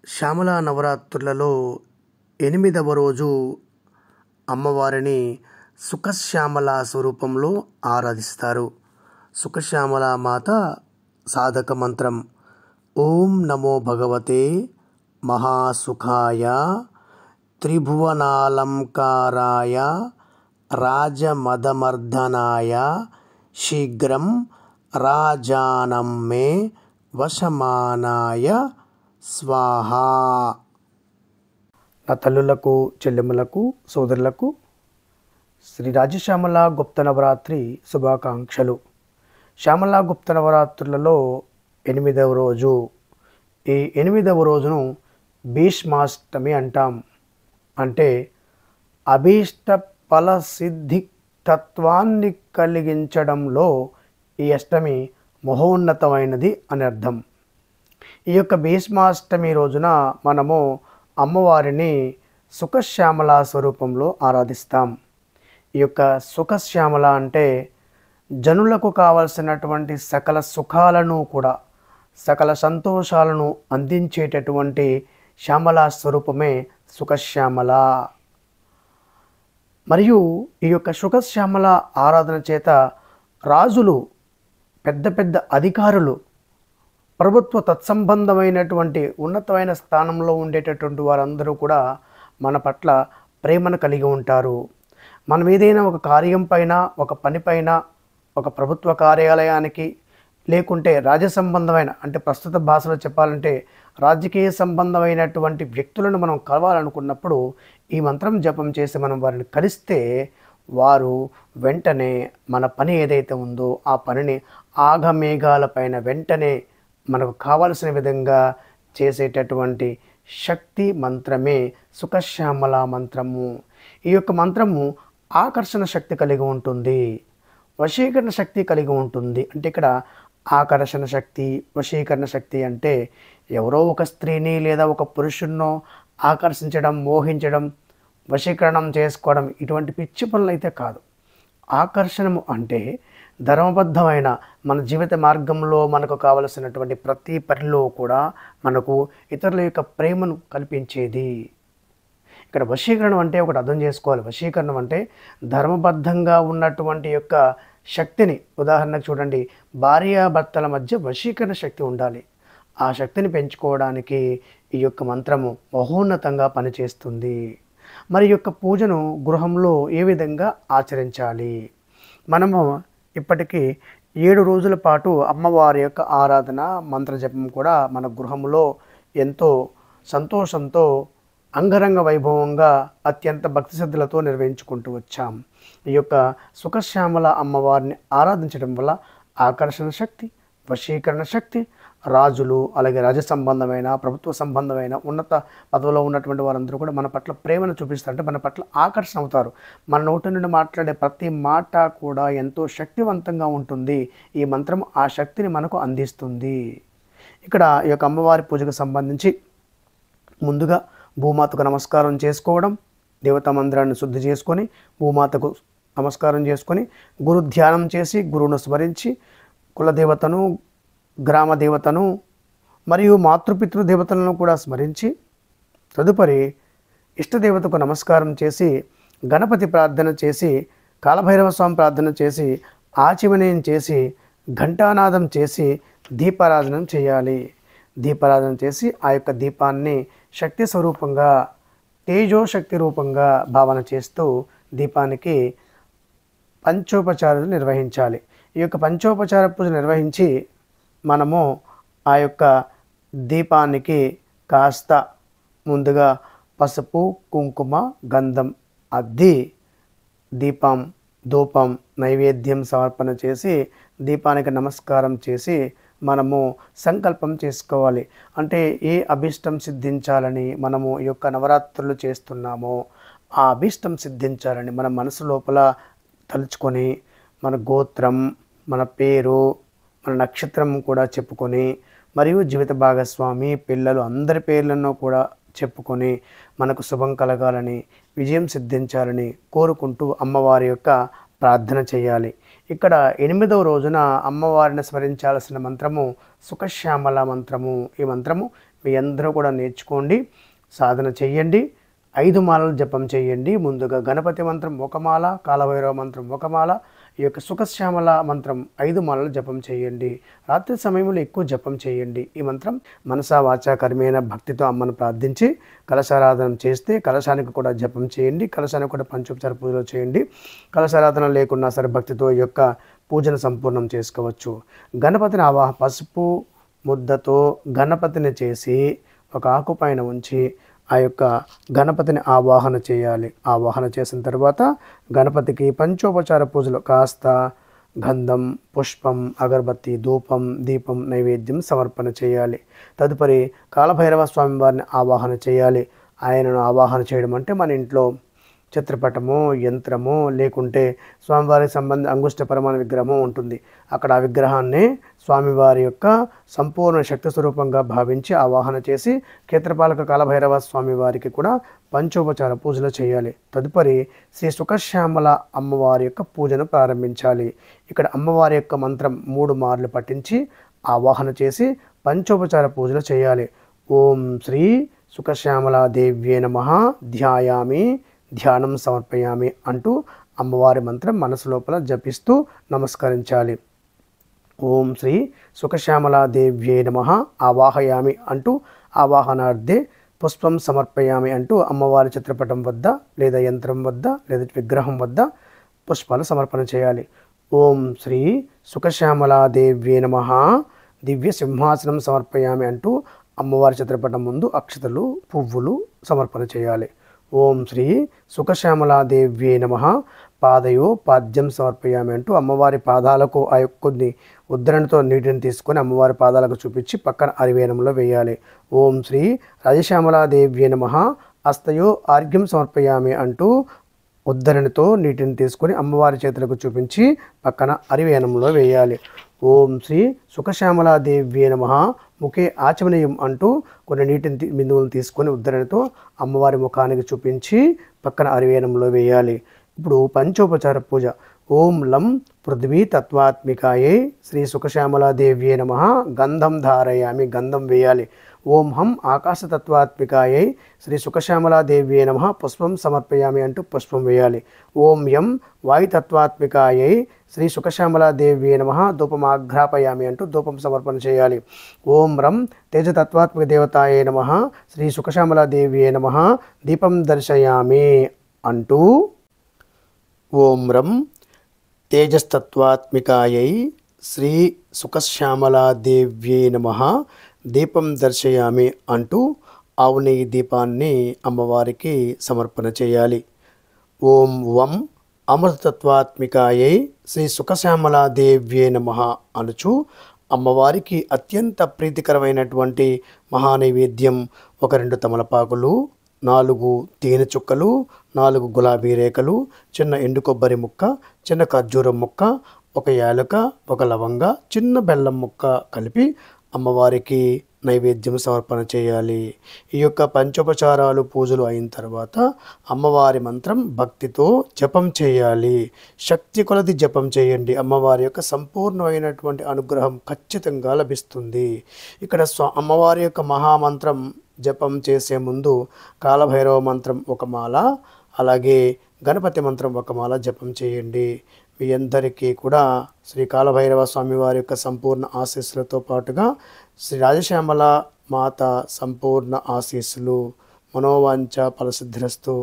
శ్యామల నవరాత్రులలో 8వ రోజు అమ్మవారిని సుఖశ్యామల స్వరూపంలో ఆరాధిస్తారు. సుఖశ్యామల మాత సాధక మంత్రం ఓం నమో భగవతే మహాసుఖాయ త్రిభువనాలంకారాయ రాజమదమర్దనాయ శీఘ్రం రాజానం మే వశమానాయ స్వాహా. నా తల్లులకు, చెల్లెములకు, సోదరులకు శ్రీ రాజశ్యామల గుప్త నవరాత్రి శుభాకాంక్షలు. శ్యామల గుప్త నవరాత్రులలో 8వ రోజు. ఈ 8వ రోజును భీష్మాష్టమి అంటాం. అంటే అభీష్ట ఫల సిద్ధి తత్వాన్ని కలిగించడంలో ఈ అష్టమి మహోన్నతమైనది అని అర్థం. ఈ యొక్క భీష్మాష్టమి రోజున మనము అమ్మవారిని సుఖశ్యామల స్వరూపంలో ఆరాధిస్తాం. ఈ యొక్క సుఖశ్యామల అంటే జనులకు కావలసినటువంటి సకల సుఖాలను కూడా, సకల సంతోషాలను అందించేటటువంటి శ్యామల స్వరూపమే సుఖశ్యామల. మరియు ఈ యొక్క సుఖశ్యామల ఆరాధన చేత రాజులు, పెద్ద పెద్ద అధికారులు, ప్రభుత్వ తత్సంబంధమైనటువంటి ఉన్నతమైన స్థానంలో ఉండేటటువంటి వారందరూ కూడా మన పట్ల ప్రేమను కలిగి ఉంటారు. మనం ఏదైనా ఒక కార్యం పైన, ఒక పని పైన, ఒక ప్రభుత్వ కార్యాలయానికి, లేకుంటే రాజ్య సంబంధమైన, అంటే ప్రస్తుత భాషలో చెప్పాలంటే రాజకీయ సంబంధమైనటువంటి వ్యక్తులను మనం కలవాలనుకున్నప్పుడు ఈ మంత్రం జపం చేసి మనం వారిని కలిస్తే వారు వెంటనే మన పని ఏదైతే ఉందో ఆ పనిని ఆగమేఘాల పైన వెంటనే మనకు కావలసిన విధంగా చేసేటటువంటి శక్తి మంత్రమే సుఖశ్యామల మంత్రము. ఈ యొక్క మంత్రము ఆకర్షణ శక్తి కలిగి ఉంటుంది, వశీకరణ శక్తి కలిగి ఉంటుంది. అంటే ఇక్కడ ఆకర్షణ శక్తి, వశీకరణ శక్తి అంటే ఎవరో ఒక స్త్రీని లేదా ఒక పురుషున్నో ఆకర్షించడం, మోహించడం, వశీకరణం చేసుకోవడం, ఇటువంటి పిచ్చి పనులు అయితే కాదు. ఆకర్షణము అంటే ధర్మబద్ధమైన మన జీవిత మార్గంలో మనకు కావలసినటువంటి ప్రతి పనిలో కూడా మనకు ఇతరుల యొక్క ప్రేమను కల్పించేది. ఇక్కడ వశీకరణం అంటే ఒకటి అర్థం చేసుకోవాలి. వశీకరణం అంటే ధర్మబద్ధంగా ఉన్నటువంటి యొక్క శక్తిని, ఉదాహరణకు చూడండి, భార్యాభర్తల మధ్య వశీకరణ శక్తి ఉండాలి. ఆ శక్తిని పెంచుకోవడానికి ఈ యొక్క మంత్రము మహోన్నతంగా పనిచేస్తుంది. మరి యొక్క పూజను గృహంలో ఏ విధంగా ఆచరించాలి? మనము ఇప్పటికీ 7 రోజుల పాటు అమ్మవారి యొక్క ఆరాధన, మంత్రజపం కూడా మన గృహంలో ఎంతో సంతోషంతో, అంగరంగ వైభవంగా, అత్యంత భక్తి శ్రద్ధలతో నిర్వహించుకుంటూ వచ్చాం. ఈ యొక్క సుఖశ్యామల అమ్మవారిని ఆరాధించడం వల్ల ఆకర్షణ శక్తి, వశీకరణ శక్తి, రాజులు, అలాగే రాజ సంబంధమైన, ప్రభుత్వ సంబంధమైన, ఉన్నత పదవిలో ఉన్నటువంటి వారందరూ కూడా మన పట్ల ప్రేమను చూపిస్తారు. అంటే మన పట్ల ఆకర్షణ అవుతారు. మన నోటి నుండి మాట్లాడే ప్రతి మాట కూడా ఎంతో శక్తివంతంగా ఉంటుంది. ఈ మంత్రం ఆ శక్తిని మనకు అందిస్తుంది. ఇక్కడ ఈ యొక్క అమ్మవారి పూజకు సంబంధించి ముందుగా భూమాతకు నమస్కారం చేసుకోవడం, దేవతా మందిరాన్ని శుద్ధి చేసుకొని భూమాతకు నమస్కారం చేసుకొని గురు ధ్యానం చేసి గురువును స్మరించి కులదేవతను, గ్రామ దేవతను మరియు మాతృపితృ దేవతలను కూడా స్మరించి తదుపరి ఇష్టదేవతకు నమస్కారం చేసి గణపతి ప్రార్థన చేసి కాలభైరవ స్వామి ప్రార్థన చేసి ఆచమనీయం చేసి ఘంటానాదం చేసి దీపారాధన చేయాలి. దీపారాధన చేసి ఆ యొక్క దీపాన్ని శక్తి స్వరూపంగా, తేజోశక్తి రూపంగా భావన చేస్తూ దీపానికి పంచోపచారాలు నిర్వహించాలి. ఈ యొక్క పంచోపచార పూజ నిర్వహించి మనము ఆ యొక్క దీపానికి కాస్త ముందుగా పసుపు, కుంకుమ, గంధం అద్ది దీపం, ధూపం, నైవేద్యం సమర్పణ చేసి దీపానికి నమస్కారం చేసి మనము సంకల్పం చేసుకోవాలి. అంటే ఏ అభీష్టం సిద్ధించాలని మనము ఈ యొక్క నవరాత్రులు చేస్తున్నామో ఆ అభీష్టం సిద్ధించాలని మన మనసు లోపల తలుచుకొని మన గోత్రం, మన పేరు, మన నక్షత్రం కూడా చెప్పుకొని, మరియు జీవిత భాగస్వామి, పిల్లలు అందరి పేర్లను కూడా చెప్పుకొని మనకు శుభం కలగాలని, విజయం సిద్ధించాలని కోరుకుంటూ అమ్మవారి యొక్క ప్రార్థన చేయాలి. ఇక్కడ 8వ రోజున అమ్మవారిని స్మరించాల్సిన మంత్రము సుఖశ్యామల మంత్రము. ఈ మంత్రము మీ అందరూ కూడా నేర్చుకోండి, సాధన చెయ్యండి. 5 మాలలు జపం చేయండి. ముందుగా గణపతి మంత్రం ఒక మాల, కాలభైరవ మంత్రం ఒక మాల, ఈ యొక్క సుఖశ్యామల మంత్రం 5 మాలలు జపం చేయండి. రాత్రి సమయంలో ఎక్కువ జపం చేయండి. ఈ మంత్రం మనసా వాచా కర్మేణ భక్తితో అమ్మను ప్రార్థించి కలశారాధన చేస్తే కలశానికి కూడా జపం చేయండి. కలశానికి కూడా పంచోపచార పూజలు చేయండి. కలశారాధన లేకున్నా సరే భక్తితో ఈ యొక్క పూజను సంపూర్ణం చేసుకోవచ్చు. గణపతిని పసుపు ముద్దతో గణపతిని చేసి ఒక ఆకు పైన ఉంచి ఆ యొక్క గణపతిని ఆవాహన చేయాలి. ఆవాహన చేసిన తర్వాత గణపతికి పంచోపచార పూజలు కాస్త గంధం, పుష్పం, అగరబత్తి, ధూపం, దీపం, నైవేద్యం సమర్పణ చేయాలి. తదుపరి కాలభైరవ స్వామి వారిని ఆవాహన చేయాలి. ఆయనను ఆవాహన చేయడం అంటే మన ఇంట్లో చిత్రపటము, యంత్రము, లేకుంటే స్వామివారికి సంబంధించిన అంగుష్ట పరమాణు విగ్రహము ఉంటుంది. అక్కడ ఆ విగ్రహాన్ని స్వామివారి యొక్క సంపూర్ణ శక్తి స్వరూపంగా భావించి ఆవాహన చేసి క్షేత్రపాలక కాలభైరవ స్వామి వారికి కూడా పంచోపచార పూజలు చేయాలి. తదుపరి శ్రీ సుఖశ్యామల అమ్మవారి యొక్క పూజను ప్రారంభించాలి. ఇక్కడ అమ్మవారి యొక్క మంత్రం 3 మార్లు పఠించి ఆవాహన చేసి పంచోపచార పూజలు చేయాలి. ఓం శ్రీ సుఖశ్యామలా దేవ్యే నమః ధ్యాయామి, ధ్యానం సమర్పయామి అంటూ అమ్మవారి మంత్రం మనసు లోపల జపిస్తూ నమస్కరించాలి. ఓం శ్రీ సుఖశ్యామలా దేవ్యే నమః ఆవాహయామి అంటూ ఆవాహనార్థే పుష్పం సమర్పయామి అంటూ అమ్మవారి చిత్రపటం వద్ద లేదా యంత్రం వద్ద లేదా విగ్రహం వద్ద పుష్పాలు సమర్పణ చేయాలి. ఓం శ్రీ సుఖశ్యామలా దేవ్యే నమః దివ్య సింహాసనం సమర్పయామి అంటూ అమ్మవారి చిత్రపటం ముందు అక్షతలు, పువ్వులు సమర్పణ చేయాలి. ఓం శ్రీ సుఖశ్యామలా దేవ్యే నమః పాదయో పాద్యం సమర్పయామి అంటూ అమ్మవారి పాదాలకు ఆ యొక్క కొన్ని ఉద్ధరణతో నీటిని తీసుకొని అమ్మవారి పాదాలకు చూపించి పక్కన అరివేణంలో వేయాలి. ఓం శ్రీ రాజశ్యామలా దేవ్యే నమః హస్తయో ఆర్ఘ్యం సమర్పయామి అంటూ ఉద్ధరణతో నీటిని తీసుకొని అమ్మవారి చేతులకు చూపించి పక్కన అరివేణంలో వేయాలి. ఓం శ్రీ సుఖశ్యామలా దేవ్యే నమః ముఖే ఆచమనీయం అంటూ కొన్ని నీటిని బిందువులను తీసుకొని ఉద్ధరణతో అమ్మవారి ముఖానికి చూపించి పక్కన అరివేణంలో వేయాలి. ఇప్పుడు పంచోపచార పూజ. ఓం లం పృథ్వీ తత్వాత్మికాయై శ్రీ సుఖశ్యామలా దేవ్యే నమః గంధం ధారయామి, గంధం వేయాలి. ఓం హం ఆకాశతత్వాత్మికాయై శ్రీ సుఖశ్యామలా దేవ్యే నమః పుష్పం సమర్పయామి అంటూ పుష్పం వేయాలి. ఓం యం వాయుతత్వాత్మికాయై శ్రీ సుఖశ్యామలా దేవ్యే నమః ధూపమాఘ్రాపయామి అంటూ ధూపం సమర్పణ చేయాలి. ఓం రం తేజతత్వాత్మిక దేవతాయే నమః శ్రీ సుఖశ్యామలా దేవ్యే నమః దీపం దర్శయామి అంటూ ఓం రం తేజస్తత్వాత్మికాయై శ్రీ సుఖశ్యామలా దేవ్యే నమః దీపం దర్శయామి అంటూ ఆవు నెయ్యి దీపాన్ని అమ్మవారికి సమర్పణ చేయాలి. ఓం వం అమృతత్వాత్మికాయై శ్రీ సుఖశ్యామలా దేవ్యే నమః అనుచు అమ్మవారికి అత్యంత ప్రీతికరమైనటువంటి మహానైవేద్యం ఒక 2 తమలపాకులు, 4 తేనె చుక్కలు, 4 గులాబీ రేఖలు, చిన్న ఎండు కొబ్బరి ముక్క, చిన్న ఖర్జూరం ముక్క, ఒక యాలక, ఒక లవంగ, చిన్న బెల్లం ముక్క కలిపి అమ్మవారికి నైవేద్యం సమర్పణ చేయాలి. ఈ యొక్క పంచోపచారాలు పూజలు అయిన తర్వాత అమ్మవారి మంత్రం భక్తితో జపం చేయాలి. శక్తి కొలది జపం చేయండి. అమ్మవారి యొక్క సంపూర్ణమైనటువంటి అనుగ్రహం ఖచ్చితంగా లభిస్తుంది. ఇక్కడ అమ్మవారి యొక్క మహామంత్రం జపం చేసే ముందు కాలభైరవ మంత్రం ఒక మాల, అలాగే గణపతి మంత్రం ఒక మాల జపం చేయండి. మీ అందరికీ కూడా శ్రీ కాలభైరవ స్వామి వారి యొక్క సంపూర్ణ ఆశీస్సులతో పాటుగా శ్రీ రాజశ్యామల మాత సంపూర్ణ ఆశీస్సులు మనోవాంఛ ఫలసిద్ధిరస్తు.